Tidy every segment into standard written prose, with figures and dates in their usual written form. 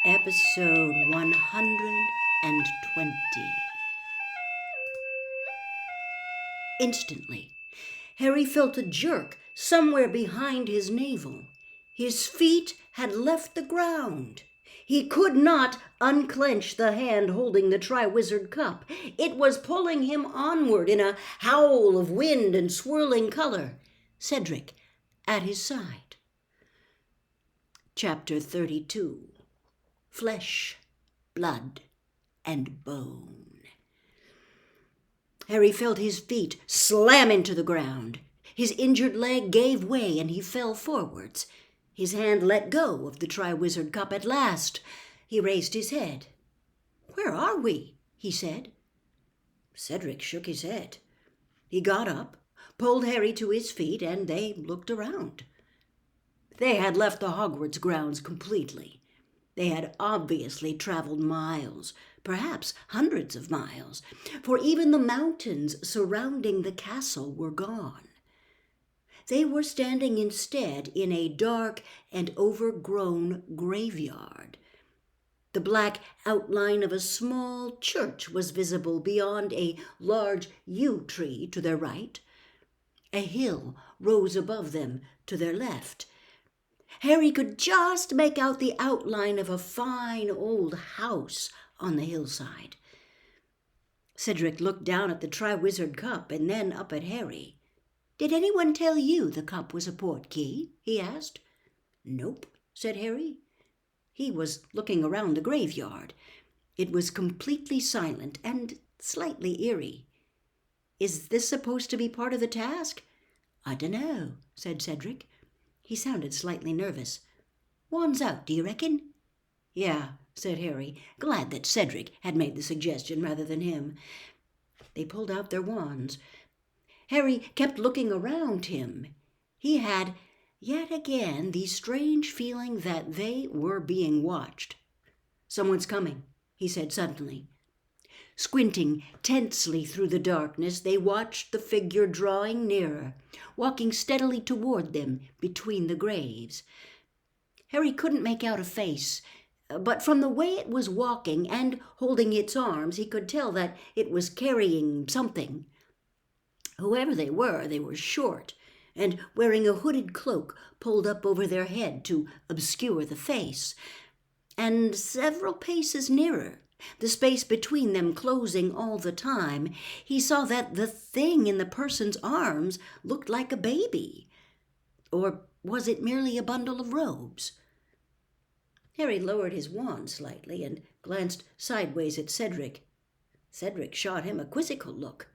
Episode 120. Instantly, Harry felt a jerk somewhere behind his navel. His feet had left the ground. He could not unclench the hand holding the Triwizard Cup. It was pulling him onward in a howl of wind and swirling color. Cedric at his side. Chapter 32. Flesh, blood, and bone. Harry felt his feet slam into the ground. His injured leg gave way and he fell forwards. His hand let go of the Triwizard Cup at last. He raised his head. "Where are we?" he said. Cedric shook his head. He got up, pulled Harry to his feet, and they looked around. They had left the Hogwarts grounds completely. They had obviously traveled miles, perhaps hundreds of miles, for even the mountains surrounding the castle were gone. They were standing instead in a dark and overgrown graveyard. The black outline of a small church was visible beyond a large yew tree to their right. A hill rose above them to their left. Harry could just make out the outline of a fine old house on the hillside. Cedric looked down at the Triwizard Cup and then up at Harry. "Did anyone tell you the cup was a Portkey?" he asked. "Nope," said Harry. He was looking around the graveyard. It was completely silent and slightly eerie. "Is this supposed to be part of the task?" "I dunno," said Cedric. He sounded slightly nervous. "Wands out, do you reckon?" "Yeah," said Harry, glad that Cedric had made the suggestion rather than him. They pulled out their wands. Harry kept looking around him. He had, yet again, the strange feeling that they were being watched. "Someone's coming," he said suddenly. Squinting tensely through the darkness, they watched the figure drawing nearer, walking steadily toward them between the graves. Harry couldn't make out a face, but from the way it was walking and holding its arms, he could tell that it was carrying something. Whoever they were short and wearing a hooded cloak pulled up over their head to obscure the face. And several paces nearer, the space between them closing all the time, he saw that the thing in the person's arms looked like a baby. Or was it merely a bundle of robes? Harry lowered his wand slightly and glanced sideways at Cedric. Cedric shot him a quizzical look.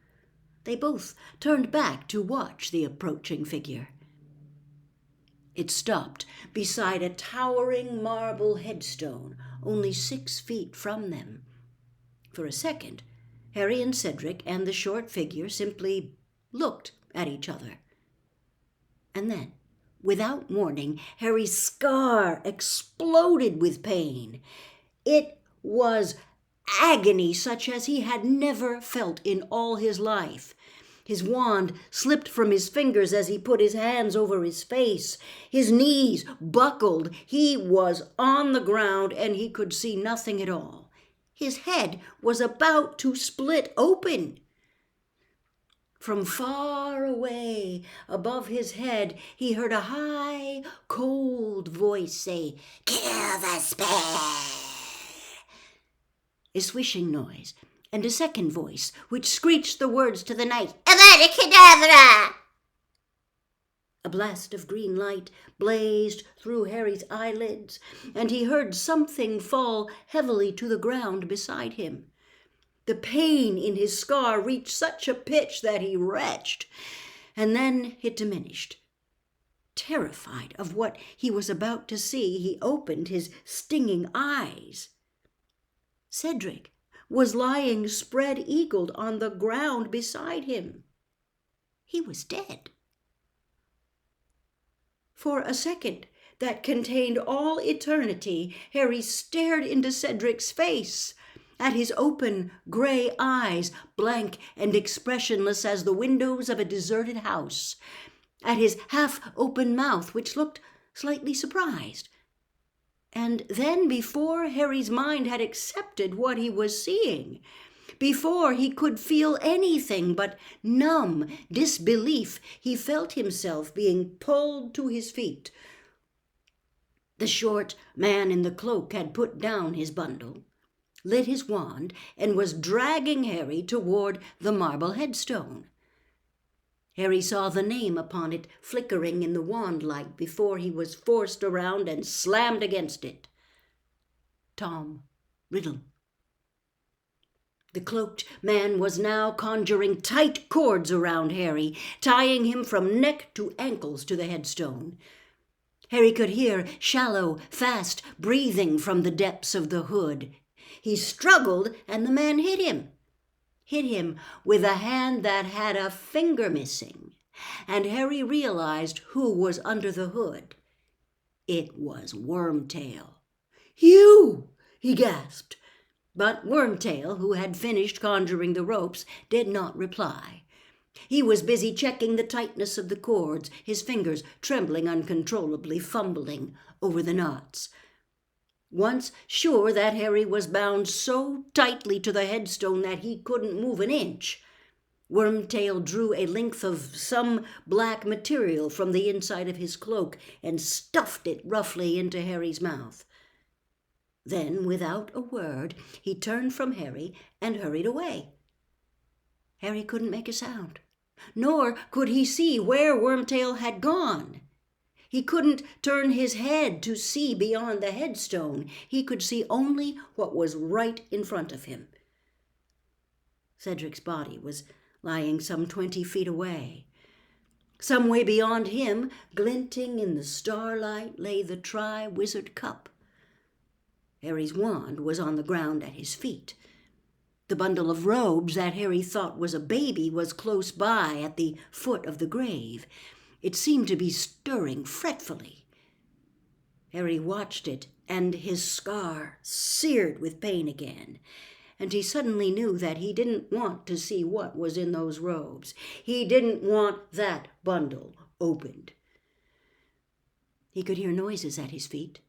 They both turned back to watch the approaching figure. It stopped beside a towering marble headstone, only 6 feet from them. For a second, Harry and Cedric and the short figure simply looked at each other. And then, without warning, Harry's scar exploded with pain. It was agony such as he had never felt in all his life. His wand slipped from his fingers as he put his hands over his face. His knees buckled. He was on the ground and he could see nothing at all. His head was about to split open. From far away above his head, he heard a high, cold voice say, "Kill the spare!" A swishing noise, and a second voice, which screeched the words to the night, "Avada Kedavra!" A blast of green light blazed through Harry's eyelids, and he heard something fall heavily to the ground beside him. The pain in his scar reached such a pitch that he retched, and then it diminished. Terrified of what he was about to see, he opened his stinging eyes. Cedric was lying spread-eagled on the ground beside him. He was dead. For a second that contained all eternity, Harry stared into Cedric's face, at his open gray eyes, blank and expressionless as the windows of a deserted house, at his half-open mouth, which looked slightly surprised, And then, before Harry's mind had accepted what he was seeing, before he could feel anything but numb disbelief, he felt himself being pulled to his feet. The short man in the cloak had put down his bundle, lit his wand, and was dragging Harry toward the marble headstone. Harry saw the name upon it flickering in the wand light before he was forced around and slammed against it. Tom Riddle. The cloaked man was now conjuring tight cords around Harry, tying him from neck to ankles to the headstone. Harry could hear shallow, fast breathing from the depths of the hood. He struggled, and the man hit him with a hand that had a finger missing, and Harry realized who was under the hood. It was Wormtail. "You!" he gasped. But Wormtail, who had finished conjuring the ropes, did not reply. He was busy checking the tightness of the cords, his fingers trembling uncontrollably, fumbling over the knots. Once sure that Harry was bound so tightly to the headstone that he couldn't move an inch, Wormtail drew a length of some black material from the inside of his cloak and stuffed it roughly into Harry's mouth. Then, without a word, he turned from Harry and hurried away. Harry couldn't make a sound, nor could he see where Wormtail had gone. He couldn't turn his head to see beyond the headstone. He could see only what was right in front of him. Cedric's body was lying some 20 feet away. Some way beyond him, glinting in the starlight, lay the Tri-Wizard Cup. Harry's wand was on the ground at his feet. The bundle of robes that Harry thought was a baby was close by at the foot of the grave. It seemed to be stirring fretfully. Harry watched it, and his scar seared with pain again, and he suddenly knew that he didn't want to see what was in those robes. He didn't want that bundle opened. He could hear noises at his feet.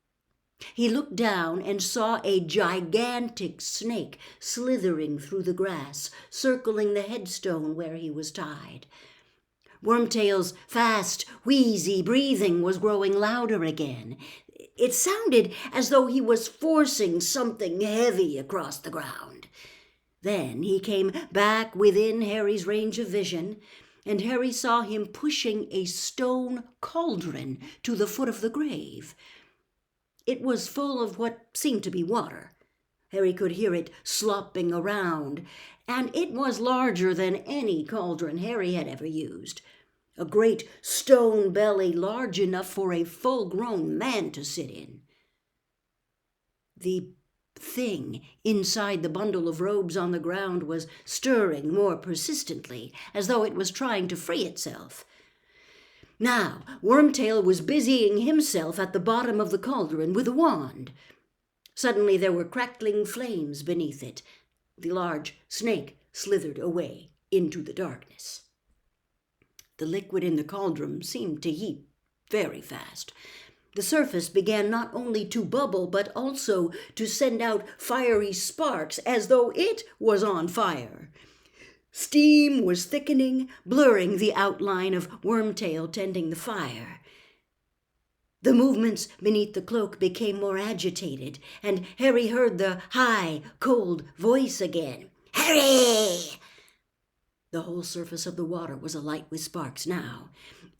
He looked down and saw a gigantic snake slithering through the grass, circling the headstone where he was tied. Wormtail's fast, wheezy breathing was growing louder again. It sounded as though he was forcing something heavy across the ground. Then he came back within Harry's range of vision, and Harry saw him pushing a stone cauldron to the foot of the grave. It was full of what seemed to be water. Harry could hear it slopping around, and it was larger than any cauldron Harry had ever used. A great stone belly large enough for a full-grown man to sit in. The thing inside the bundle of robes on the ground was stirring more persistently, as though it was trying to free itself. Now Wormtail was busying himself at the bottom of the cauldron with a wand. Suddenly there were crackling flames beneath it. The large snake slithered away into the darkness. The liquid in the cauldron seemed to heat very fast. The surface began not only to bubble, but also to send out fiery sparks as though it was on fire. Steam was thickening, blurring the outline of Wormtail tending the fire. The movements beneath the cloak became more agitated, and Harry heard the high, cold voice again. "Harry!" The whole surface of the water was alight with sparks now.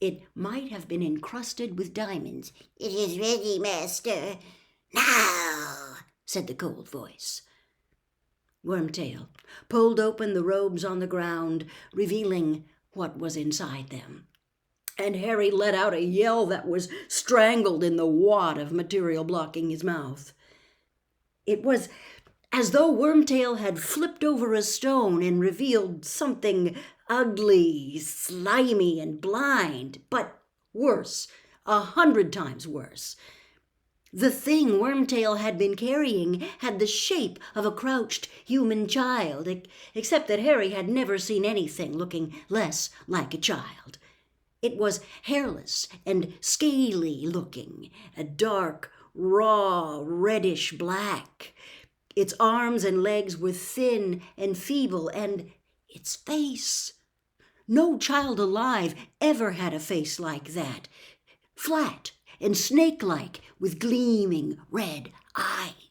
It might have been encrusted with diamonds. "It is ready, master." "Now," said the cold voice. Wormtail pulled open the robes on the ground, revealing what was inside them. And Harry let out a yell that was strangled in the wad of material blocking his mouth. It was as though Wormtail had flipped over a stone and revealed something ugly, slimy, and blind, but worse, 100 times worse. The thing Wormtail had been carrying had the shape of a crouched human child, except that Harry had never seen anything looking less like a child. It was hairless and scaly looking, a dark, raw, reddish black. Its arms and legs were thin and feeble, and its face. No child alive ever had a face like that. Flat and snake-like with gleaming red eyes.